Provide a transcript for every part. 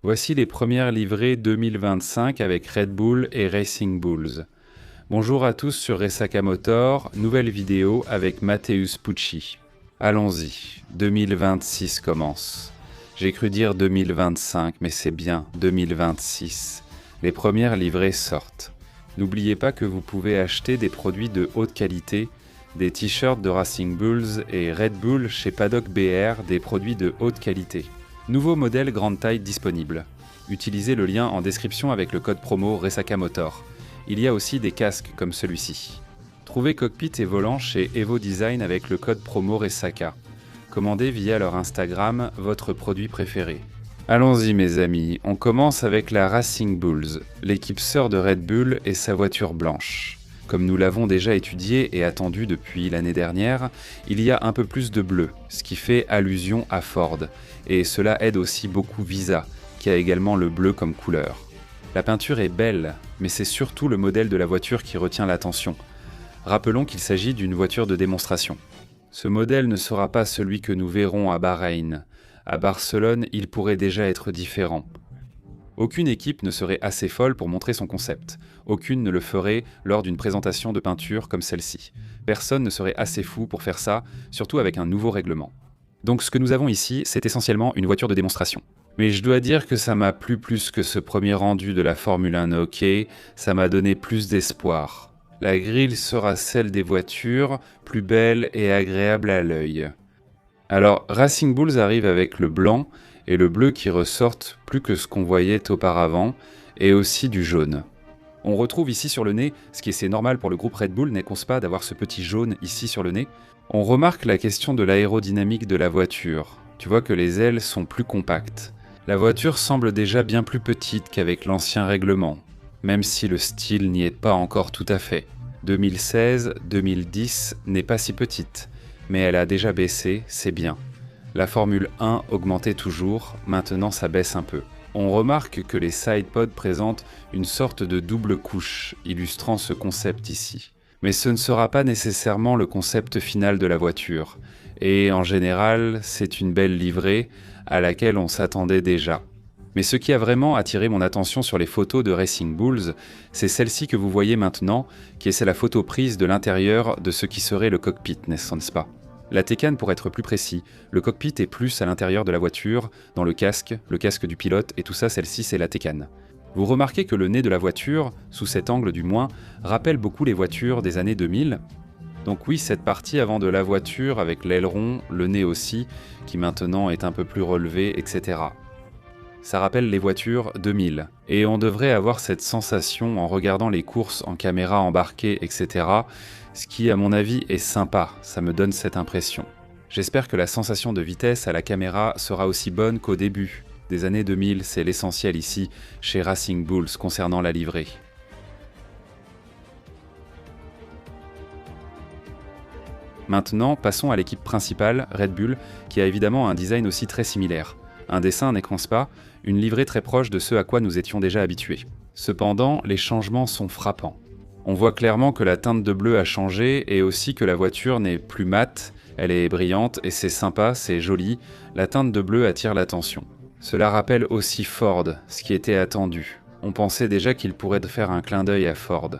Voici les premières livrées 2025 avec Red Bull et Racing Bulls. Bonjour à tous sur Resaca Motor, nouvelle vidéo avec Mateusz Pucci. Allons-y, 2026 commence. J'ai cru dire 2025, mais c'est bien 2026. Les premières livrées sortent. N'oubliez pas que vous pouvez acheter des produits de haute qualité, des t-shirts de Racing Bulls et Red Bull chez Paddock BR, des produits de haute qualité. Nouveau modèle grande taille disponible. Utilisez le lien en description avec le code promo Resaca Motor. Il y a aussi des casques comme celui-ci. Trouvez cockpit et volant chez Evo Design avec le code promo Resaca. Commandez via leur Instagram votre produit préféré. Allons-y mes amis, on commence avec la Racing Bulls, l'équipe sœur de Red Bull et sa voiture blanche. Comme nous l'avons déjà étudié et attendu depuis l'année dernière, il y a un peu plus de bleu, ce qui fait allusion à Ford. Et cela aide aussi beaucoup Visa, qui a également le bleu comme couleur. La peinture est belle, mais c'est surtout le modèle de la voiture qui retient l'attention. Rappelons qu'il s'agit d'une voiture de démonstration. Ce modèle ne sera pas celui que nous verrons à Bahreïn. À Barcelone, il pourrait déjà être différent. Aucune équipe ne serait assez folle pour montrer son concept. Aucune ne le ferait lors d'une présentation de peinture comme celle-ci. Personne ne serait assez fou pour faire ça, surtout avec un nouveau règlement. Donc ce que nous avons ici, c'est essentiellement une voiture de démonstration. Mais je dois dire que ça m'a plu plus que ce premier rendu de la Formule 1 hockey, ça m'a donné plus d'espoir. La grille sera celle des voitures, plus belle et agréable à l'œil. Alors, Racing Bulls arrive avec le blanc et le bleu qui ressortent plus que ce qu'on voyait auparavant, et aussi du jaune. On retrouve ici sur le nez, ce qui est assez normal pour le groupe Red Bull, n'est-ce pas, d'avoir ce petit jaune ici sur le nez. On remarque la question de l'aérodynamique de la voiture. Tu vois que les ailes sont plus compactes. La voiture semble déjà bien plus petite qu'avec l'ancien règlement, même si le style n'y est pas encore tout à fait. 2016-2010 n'est pas si petite, mais elle a déjà baissé, c'est bien. La Formule 1 augmentait toujours, maintenant ça baisse un peu. On remarque que les sidepods présentent une sorte de double couche, illustrant ce concept ici. Mais ce ne sera pas nécessairement le concept final de la voiture, et en général, c'est une belle livrée à laquelle on s'attendait déjà. Mais ce qui a vraiment attiré mon attention sur les photos de Racing Bulls, c'est celle-ci que vous voyez maintenant, qui est la photo prise de l'intérieur de ce qui serait le cockpit, n'est-ce pas ? La Taycan pour être plus précis, le cockpit est plus à l'intérieur de la voiture, dans le casque du pilote, et tout ça, celle-ci c'est la Taycan. Vous remarquez que le nez de la voiture, sous cet angle du moins, rappelle beaucoup les voitures des années 2000. Donc oui, cette partie avant de la voiture avec l'aileron, le nez aussi, qui maintenant est un peu plus relevé, etc. Ça rappelle les voitures 2000. Et on devrait avoir cette sensation en regardant les courses en caméra embarquée, etc. Ce qui, à mon avis, est sympa, ça me donne cette impression. J'espère que la sensation de vitesse à la caméra sera aussi bonne qu'au début des années 2000, c'est l'essentiel ici, chez Racing Bulls, concernant la livrée. Maintenant, passons à l'équipe principale, Red Bull, qui a évidemment un design aussi très similaire. Un dessin, n'est-ce pas, une livrée très proche de ce à quoi nous étions déjà habitués. Cependant, les changements sont frappants. On voit clairement que la teinte de bleu a changé et aussi que la voiture n'est plus mate, elle est brillante et c'est sympa, c'est joli, la teinte de bleu attire l'attention. Cela rappelle aussi Ford, ce qui était attendu. On pensait déjà qu'il pourrait faire un clin d'œil à Ford.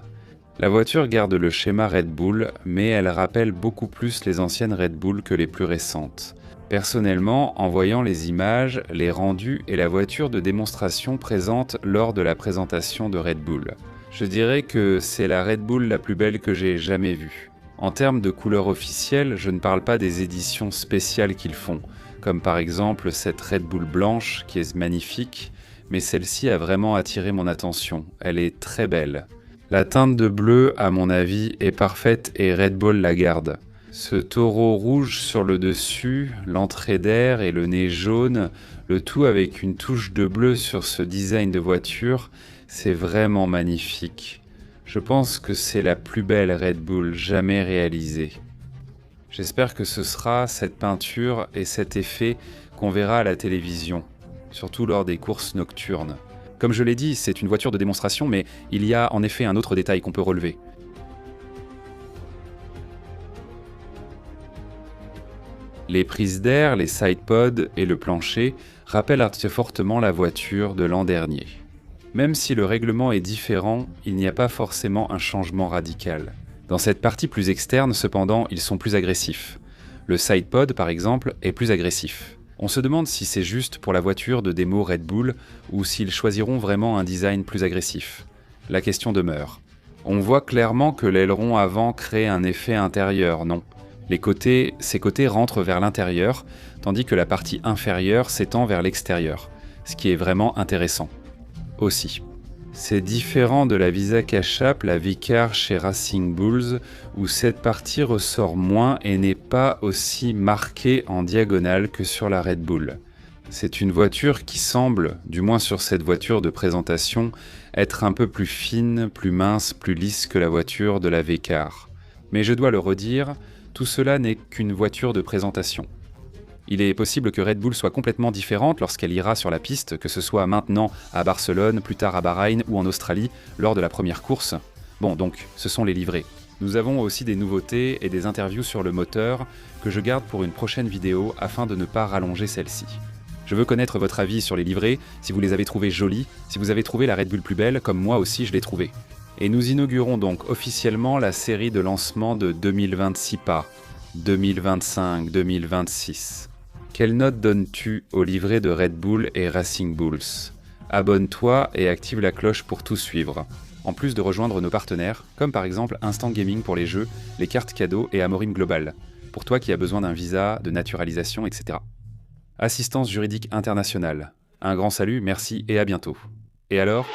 La voiture garde le schéma Red Bull, mais elle rappelle beaucoup plus les anciennes Red Bull que les plus récentes. Personnellement, en voyant les images, les rendus et la voiture de démonstration présente lors de la présentation de Red Bull, je dirais que c'est la Red Bull la plus belle que j'ai jamais vue. En termes de couleur officielle, je ne parle pas des éditions spéciales qu'ils font, comme par exemple cette Red Bull blanche qui est magnifique, mais celle-ci a vraiment attiré mon attention, elle est très belle. La teinte de bleu, à mon avis, est parfaite et Red Bull la garde. Ce taureau rouge sur le dessus, l'entrée d'air et le nez jaune, le tout avec une touche de bleu sur ce design de voiture, c'est vraiment magnifique. Je pense que c'est la plus belle Red Bull jamais réalisée. J'espère que ce sera cette peinture et cet effet qu'on verra à la télévision, surtout lors des courses nocturnes. Comme je l'ai dit, c'est une voiture de démonstration, mais il y a en effet un autre détail qu'on peut relever. Les prises d'air, les sidepods et le plancher rappellent assez fortement la voiture de l'an dernier. Même si le règlement est différent, il n'y a pas forcément un changement radical. Dans cette partie plus externe, cependant, ils sont plus agressifs. Le sidepod, par exemple, est plus agressif. On se demande si c'est juste pour la voiture de démo Red Bull ou s'ils choisiront vraiment un design plus agressif. La question demeure. On voit clairement que l'aileron avant crée un effet intérieur, non ? Ces côtés rentrent vers l'intérieur, tandis que la partie inférieure s'étend vers l'extérieur, ce qui est vraiment intéressant. Aussi. C'est différent de la Visa Cash-App, la Vicar chez Racing Bulls, où cette partie ressort moins et n'est pas aussi marquée en diagonale que sur la Red Bull. C'est une voiture qui semble, du moins sur cette voiture de présentation, être un peu plus fine, plus mince, plus lisse que la voiture de la Vicar. Mais je dois le redire, tout cela n'est qu'une voiture de présentation. Il est possible que Red Bull soit complètement différente lorsqu'elle ira sur la piste, que ce soit maintenant à Barcelone, plus tard à Bahreïn ou en Australie, lors de la première course. Bon, donc, ce sont les livrets. Nous avons aussi des nouveautés et des interviews sur le moteur que je garde pour une prochaine vidéo afin de ne pas rallonger celle-ci. Je veux connaître votre avis sur les livrets, si vous les avez trouvés jolis, si vous avez trouvé la Red Bull plus belle, comme moi aussi je l'ai trouvée. Et nous inaugurons donc officiellement la série de lancement de 2026 pas, 2025-2026. Quelle note donnes-tu au livret de Red Bull et Racing Bulls ? Abonne-toi et active la cloche pour tout suivre. En plus de rejoindre nos partenaires, comme par exemple Instant Gaming pour les jeux, les cartes cadeaux et Amorim Global, pour toi qui as besoin d'un visa, de naturalisation, etc. Assistance juridique internationale. Un grand salut, merci et à bientôt. Et alors ?